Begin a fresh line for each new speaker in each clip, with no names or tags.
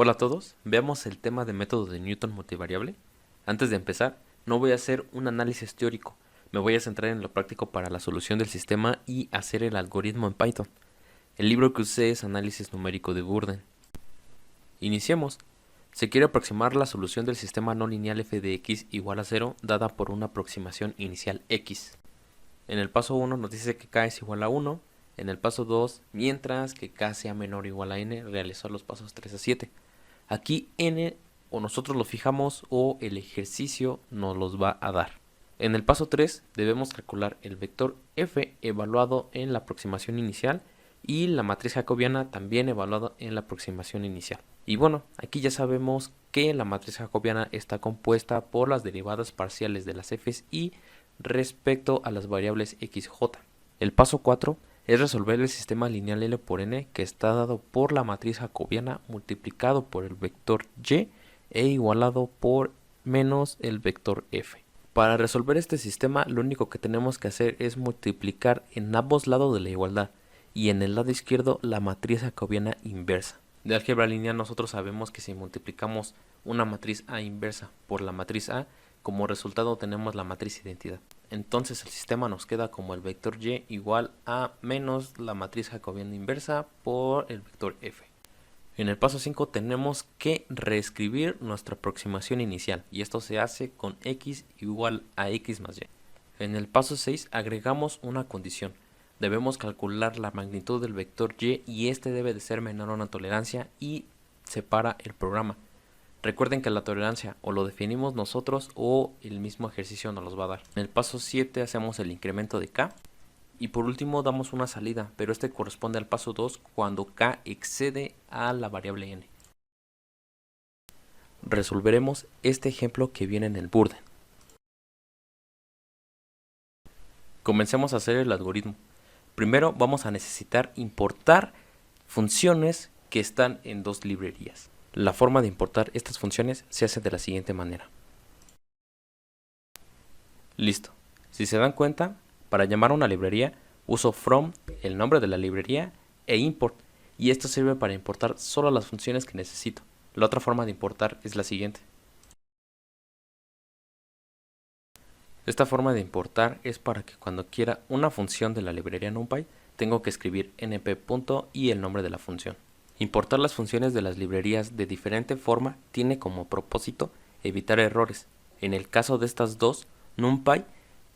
Hola a todos, veamos el tema de método de Newton multivariable. Antes de empezar, no voy a hacer un análisis teórico, me voy a centrar en lo práctico para la solución del sistema y hacer el algoritmo en Python. El libro que usé es Análisis numérico de Burden. Iniciemos. Se quiere aproximar la solución del sistema no lineal f de x igual a 0 dada por una aproximación inicial x. En el paso 1 nos dice que k es igual a 1, en el paso 2, mientras que k sea menor o igual a n, realizar los pasos 3 a 7. Aquí n o nosotros lo fijamos o el ejercicio nos los va a dar. En el paso 3 debemos calcular el vector f evaluado en la aproximación inicial y la matriz jacobiana también evaluada en la aproximación inicial. Y bueno, aquí ya sabemos que la matriz jacobiana está compuesta por las derivadas parciales de las f's y respecto a las variables x, j. El paso 4 es resolver el sistema lineal L por n que está dado por la matriz jacobiana multiplicado por el vector y e igualado por menos el vector f. Para resolver este sistema lo único que tenemos que hacer es multiplicar en ambos lados de la igualdad y en el lado izquierdo la matriz jacobiana inversa. De álgebra lineal nosotros sabemos que si multiplicamos una matriz A inversa por la matriz A, como resultado tenemos la matriz identidad. Entonces el sistema nos queda como el vector y igual a menos la matriz jacobiana inversa por el vector f. En el paso 5 tenemos que reescribir nuestra aproximación inicial y esto se hace con x igual a x más y. En el paso 6 agregamos una condición. Debemos calcular la magnitud del vector y este debe de ser menor a una tolerancia y separa el programa. Recuerden que la tolerancia o lo definimos nosotros o el mismo ejercicio nos los va a dar. En el paso 7 hacemos el incremento de k y por último damos una salida, pero este corresponde al paso 2 cuando k excede a la variable n. Resolveremos este ejemplo que viene en el Burden. Comencemos a hacer el algoritmo. Primero vamos a necesitar importar funciones que están en dos librerías. La forma de importar estas funciones se hace de la siguiente manera. Listo. Si se dan cuenta, para llamar a una librería uso from, el nombre de la librería, e import, y esto sirve para importar solo las funciones que necesito. La otra forma de importar es la siguiente. Esta forma de importar es para que cuando quiera una función de la librería NumPy, tengo que escribir np. Y el nombre de la función. Importar las funciones de las librerías de diferente forma tiene como propósito evitar errores. En el caso de estas dos, NumPy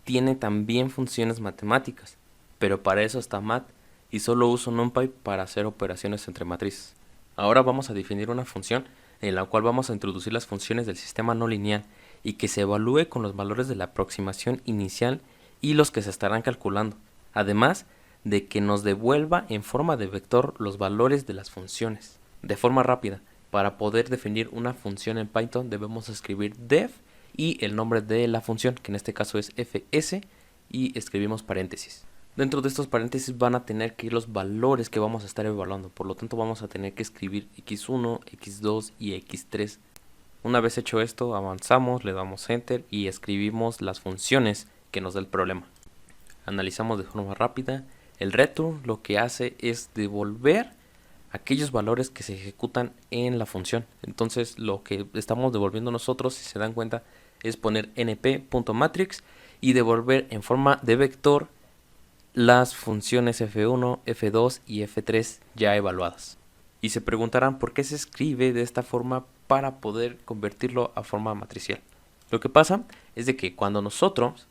tiene también funciones matemáticas, pero para eso está mat y solo uso NumPy para hacer operaciones entre matrices. Ahora vamos a definir una función en la cual vamos a introducir las funciones del sistema no lineal y que se evalúe con los valores de la aproximación inicial y los que se estarán calculando, además de que nos devuelva en forma de vector los valores de las funciones. De forma rápida, para poder definir una función en Python debemos escribir def y el nombre de la función, que en este caso es fs, y escribimos paréntesis. Dentro de estos paréntesis van a tener que ir los valores que vamos a estar evaluando, por lo tanto vamos a tener que escribir x1, x2 y x3. Una vez hecho esto, avanzamos, le damos enter y escribimos las funciones que nos da el problema. Analizamos de forma rápida. El return lo que hace es devolver aquellos valores que se ejecutan en la función. Entonces lo que estamos devolviendo nosotros, si se dan cuenta, es poner np.matrix y devolver en forma de vector las funciones f1, f2 y f3 ya evaluadas. Y se preguntarán por qué se escribe de esta forma para poder convertirlo a forma matricial. Lo que pasa es de que cuando nosotros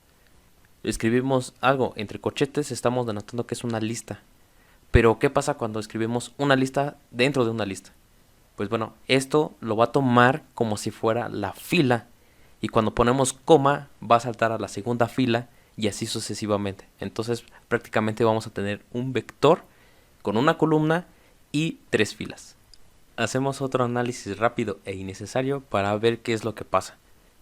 escribimos algo entre corchetes estamos denotando que es una lista. Pero ¿qué pasa cuando escribimos una lista dentro de una lista? Pues bueno, esto lo va a tomar como si fuera la fila y cuando ponemos coma va a saltar a la segunda fila y así sucesivamente. Entonces prácticamente vamos a tener un vector con una columna y tres filas. Hacemos otro análisis rápido e innecesario para ver qué es lo que pasa.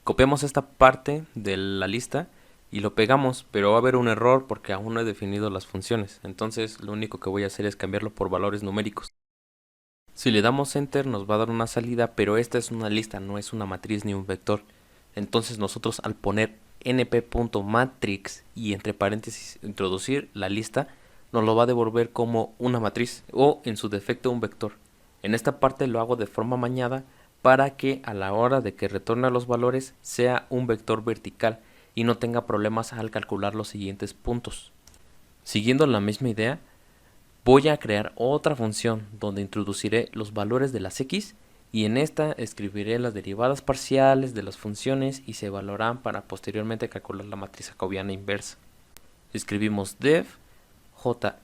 Copiamos esta parte de la lista y lo pegamos, pero va a haber un error porque aún no he definido las funciones. Entonces lo único que voy a hacer es cambiarlo por valores numéricos. Si le damos enter nos va a dar una salida, pero esta es una lista, no es una matriz ni un vector. Entonces nosotros al poner np.matrix y entre paréntesis introducir la lista, nos lo va a devolver como una matriz o en su defecto un vector. En esta parte lo hago de forma amañada para que a la hora de que retorne los valores sea un vector vertical y no tenga problemas al calcular los siguientes puntos. Siguiendo la misma idea, voy a crear otra función donde introduciré los valores de las x y en esta escribiré las derivadas parciales de las funciones y se evaluarán para posteriormente calcular la matriz jacobiana inversa. Escribimos def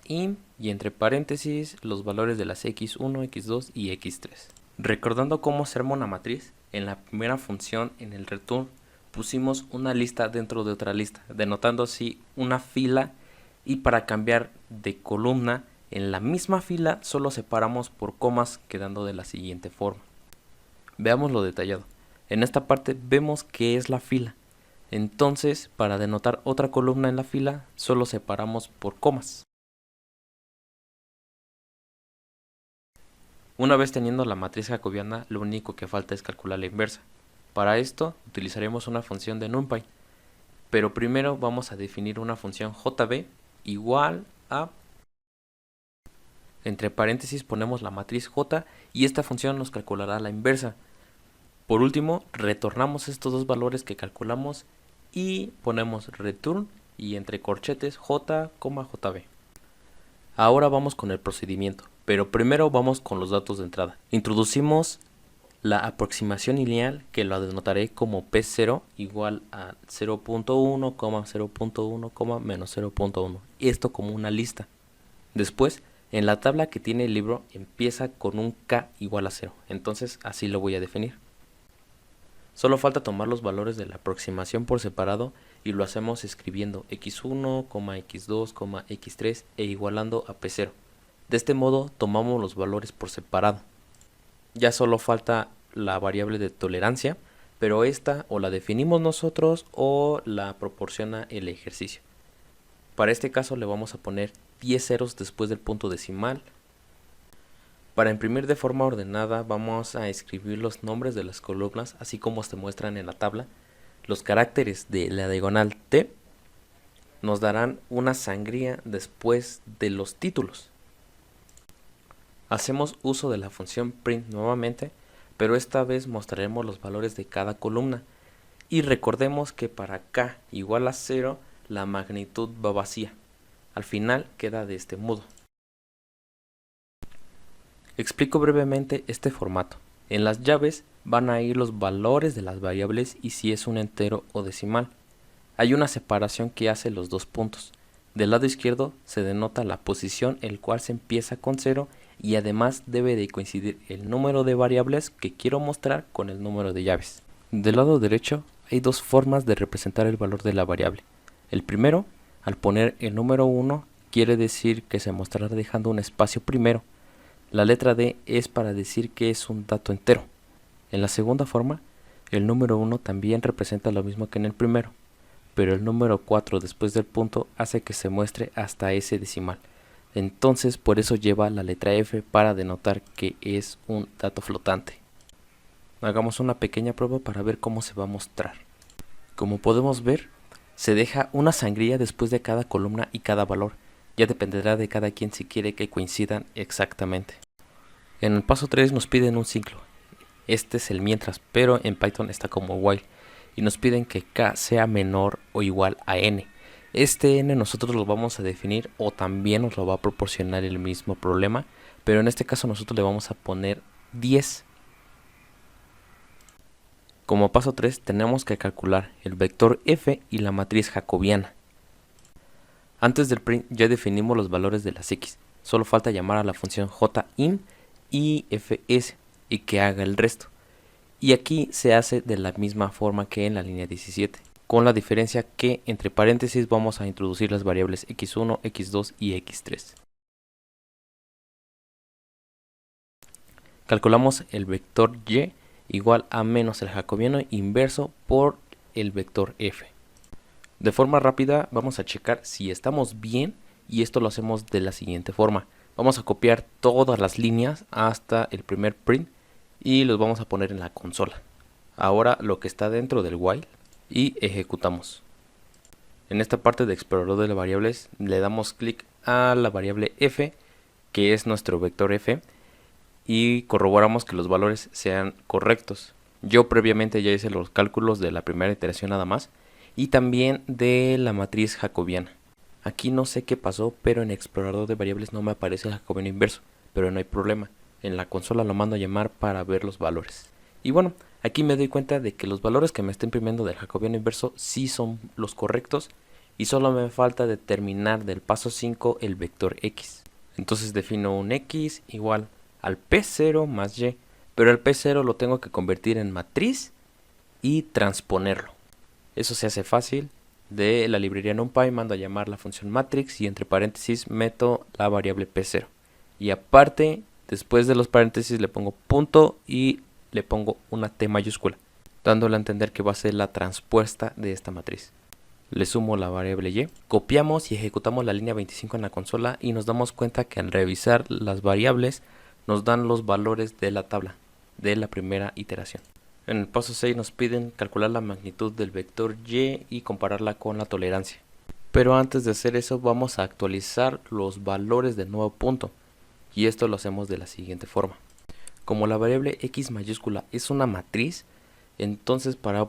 jim y entre paréntesis los valores de las x1, x2 y x3. Recordando cómo se arma una matriz, en la primera función en el return pusimos una lista dentro de otra lista, denotando así una fila, y para cambiar de columna en la misma fila solo separamos por comas, quedando de la siguiente forma. Veámoslo detallado. En esta parte vemos que es la fila. Entonces, para denotar otra columna en la fila, solo separamos por comas. Una vez teniendo la matriz jacobiana, lo único que falta es calcular la inversa. Para esto, utilizaremos una función de NumPy. Pero primero vamos a definir una función jb igual a... Entre paréntesis ponemos la matriz j y esta función nos calculará la inversa. Por último, retornamos estos dos valores que calculamos y ponemos return y entre corchetes j, jb. Ahora vamos con el procedimiento, pero primero vamos con los datos de entrada. Introducimos la aproximación lineal, que lo denotaré como P0 igual a 0.1, 0.1, menos 0.1. Esto como una lista. Después, en la tabla que tiene el libro empieza con un K igual a 0. Entonces así lo voy a definir. Solo falta tomar los valores de la aproximación por separado y lo hacemos escribiendo x1, x2, x3 e igualando a P0. De este modo tomamos los valores por separado. Ya solo falta la variable de tolerancia, pero esta o la definimos nosotros o la proporciona el ejercicio. Para este caso le vamos a poner 10 ceros después del punto decimal. Para imprimir de forma ordenada vamos a escribir los nombres de las columnas así como se muestran en la tabla. Los caracteres de la diagonal T nos darán una sangría después de los títulos. Hacemos uso de la función print nuevamente, pero esta vez mostraremos los valores de cada columna. Y recordemos que para k igual a 0 la magnitud va vacía. Al final queda de este modo. Explico brevemente este formato. En las llaves van a ir los valores de las variables y si es un entero o decimal. Hay una separación que hace los dos puntos. Del lado izquierdo se denota la posición, el cual se empieza con 0 y además debe de coincidir el número de variables que quiero mostrar con el número de llaves. Del lado derecho hay dos formas de representar el valor de la variable. El primero, al poner el número 1, quiere decir que se mostrará dejando un espacio primero. La letra D es para decir que es un dato entero. En la segunda forma, el número 1 también representa lo mismo que en el primero, pero el número 4 después del punto hace que se muestre hasta ese decimal. Entonces por eso lleva la letra F para denotar que es un dato flotante. Hagamos una pequeña prueba para ver cómo se va a mostrar. Como podemos ver, se deja una sangría después de cada columna y cada valor. Ya dependerá de cada quien si quiere que coincidan exactamente. En el paso 3 nos piden un ciclo. Este es el mientras, pero en Python está como while. Y nos piden que k sea menor o igual a n. Este n nosotros lo vamos a definir o también nos lo va a proporcionar el mismo problema. Pero en este caso nosotros le vamos a poner 10. Como paso 3 tenemos que calcular el vector f y la matriz jacobiana. Antes del print ya definimos los valores de las x, solo falta llamar a la función jim y fs y que haga el resto. Y aquí se hace de la misma forma que en la línea 17, con la diferencia que entre paréntesis vamos a introducir las variables x1, x2 y x3. Calculamos el vector y igual a menos el jacobiano inverso por el vector f. De forma rápida vamos a checar si estamos bien y esto lo hacemos de la siguiente forma. Vamos a copiar todas las líneas hasta el primer print y los vamos a poner en la consola. Ahora lo que está dentro del while y ejecutamos. En esta parte de explorador de las variables le damos clic a la variable f, que es nuestro vector f, y corroboramos que los valores sean correctos. Yo previamente ya hice los cálculos de la primera iteración nada más y también de la matriz jacobiana. Aquí no sé qué pasó, pero en explorador de variables no me aparece el jacobiano inverso, pero no hay problema. En la consola lo mando a llamar para ver los valores. Y bueno, aquí me doy cuenta de que los valores que me está imprimiendo del jacobiano inverso sí son los correctos y solo me falta determinar del paso 5 el vector x. Entonces defino un x igual al p0 más y, pero el p0 lo tengo que convertir en matriz y transponerlo. Eso se hace fácil. De la librería NumPy mando a llamar la función matrix y entre paréntesis meto la variable p0. Y aparte, después de los paréntesis le pongo punto y le pongo una t mayúscula, dándole a entender que va a ser la transpuesta de esta matriz. Le sumo la variable y, copiamos y ejecutamos la línea 25 en la consola y nos damos cuenta que al revisar las variables nos dan los valores de la tabla de la primera iteración. En el paso 6 nos piden calcular la magnitud del vector y y compararla con la tolerancia. Pero antes de hacer eso vamos a actualizar los valores del nuevo punto. Y esto lo hacemos de la siguiente forma. Como la variable x mayúscula es una matriz, entonces para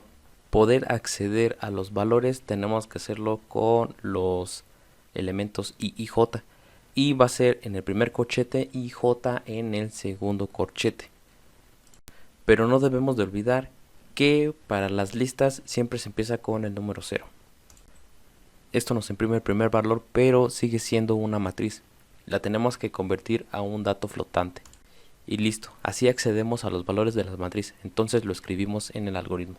poder acceder a los valores tenemos que hacerlo con los elementos i y j. Y va a ser en el primer corchete y j en el segundo corchete. Pero no debemos de olvidar que para las listas siempre se empieza con el número 0. Esto nos imprime el primer valor, pero sigue siendo una matriz. La tenemos que convertir a un dato flotante. Y listo, así accedemos a los valores de la matriz, entonces lo escribimos en el algoritmo.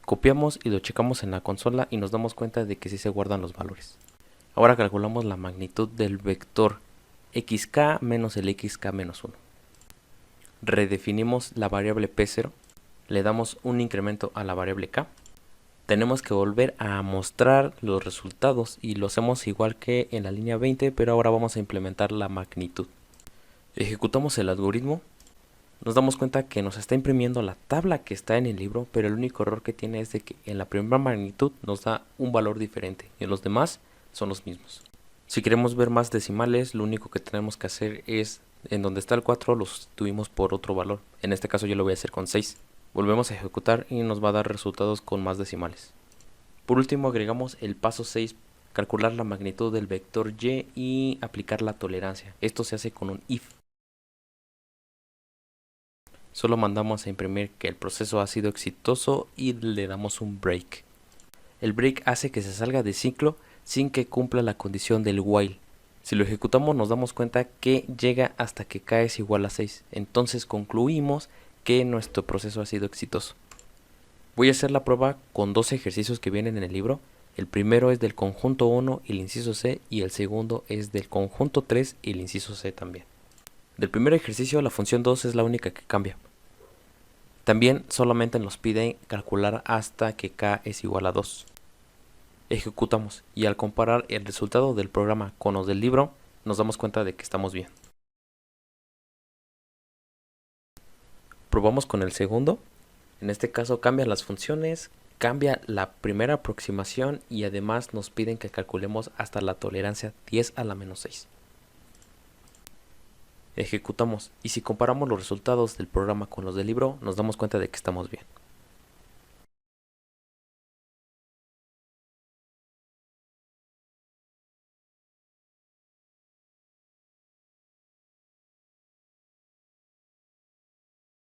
Copiamos y lo checamos en la consola y nos damos cuenta de que sí se guardan los valores. Ahora calculamos la magnitud del vector xk menos el xk menos 1. Redefinimos la variable p0, le damos un incremento a la variable k. Tenemos que volver a mostrar los resultados y lo hacemos igual que en la línea 20, pero ahora vamos a implementar la magnitud. Ejecutamos el algoritmo, nos damos cuenta que nos está imprimiendo la tabla que está en el libro, pero el único error que tiene es de que en la primera magnitud nos da un valor diferente y en los demás son los mismos. Si queremos ver más decimales, lo único que tenemos que hacer es, en donde está el 4 lo sustituimos por otro valor. En este caso yo lo voy a hacer con 6. Volvemos a ejecutar y nos va a dar resultados con más decimales. Por último agregamos el paso 6, calcular la magnitud del vector y y aplicar la tolerancia. Esto se hace con un if. Solo mandamos a imprimir que el proceso ha sido exitoso y le damos un break. El break hace que se salga de ciclo sin que cumpla la condición del while. Si lo ejecutamos nos damos cuenta que llega hasta que k es igual a 6. Entonces concluimos que nuestro proceso ha sido exitoso. Voy a hacer la prueba con dos ejercicios que vienen en el libro. El primero es del conjunto 1 y el inciso C y el segundo es del conjunto 3 y el inciso C también. Del primer ejercicio la función 2 es la única que cambia. También solamente nos pide calcular hasta que k es igual a 2. Ejecutamos y al comparar el resultado del programa con los del libro nos damos cuenta de que estamos bien. Probamos con el segundo. En este caso cambia las funciones, cambia la primera aproximación y además nos piden que calculemos hasta la tolerancia 10 a la menos 6. Ejecutamos y si comparamos los resultados del programa con los del libro nos damos cuenta de que estamos bien.